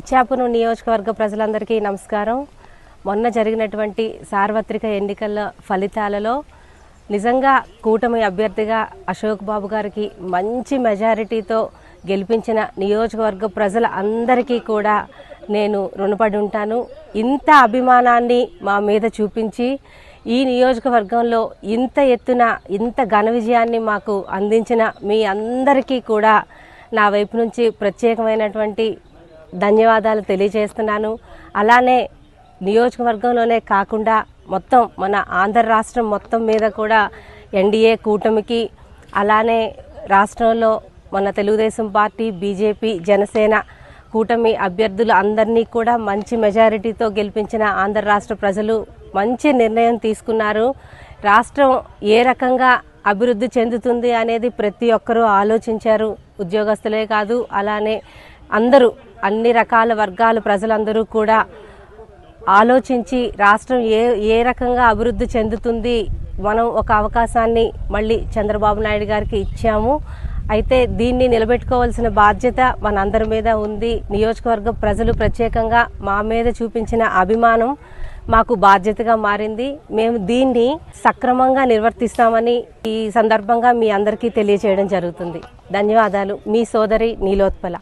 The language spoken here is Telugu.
ఇచ్చాపురం నియోజకవర్గ ప్రజలందరికీ నమస్కారం. మొన్న జరిగినటువంటి సార్వత్రిక ఎన్నికల ఫలితాలలో నిజంగా కూటమి అభ్యర్థిగా అశోక్ బాబు గారికి మంచి మెజారిటీతో గెలిపించిన నియోజకవర్గ ప్రజల అందరికీ కూడా నేను రుణపడి ఉంటాను. ఇంత అభిమానాన్ని మా మీద చూపించి ఈ నియోజకవర్గంలో ఇంత ఎత్తున ఇంత ఘన విజయాన్ని మాకు అందించిన మీ అందరికీ కూడా నా వైపు నుంచి ప్రత్యేకమైనటువంటి ధన్యవాదాలు తెలియజేస్తున్నాను. అలానే నియోజకవర్గంలోనే కాకుండా మొత్తం మన ఆంధ్ర రాష్ట్రం మొత్తం మీద కూడా ఎన్డీఏ కూటమికి, అలానే రాష్ట్రంలో మన తెలుగుదేశం పార్టీ, బీజేపీ, జనసేన కూటమి అభ్యర్థులు అందరినీ కూడా మంచి మెజారిటీతో గెలిపించిన ఆంధ్ర రాష్ట్ర ప్రజలు మంచి నిర్ణయం తీసుకున్నారు. రాష్ట్రం ఏ రకంగా అభివృద్ధి చెందుతుంది అనేది ప్రతి ఒక్కరూ ఆలోచించారు. ఉద్యోగస్తులే కాదు, అలానే అందరూ అన్ని రకాల వర్గాల ప్రజలందరూ కూడా ఆలోచించి రాష్ట్రం ఏ రకంగా అభివృద్ధి చెందుతుంది, మనం ఒక అవకాశాన్ని మళ్ళీ చంద్రబాబు నాయుడు గారికి ఇచ్చాము. అయితే దీన్ని నిలబెట్టుకోవాల్సిన బాధ్యత మనందరి మీద ఉంది. నియోజకవర్గ ప్రజలు ప్రత్యేకంగా మా మీద చూపించిన అభిమానం మాకు బాధ్యతగా మారింది. మేము దీన్ని సక్రమంగా నిర్వర్తిస్తామని ఈ సందర్భంగా మీ అందరికీ తెలియజేయడం జరుగుతుంది. ధన్యవాదాలు. మీ సోదరి నీలోత్పల.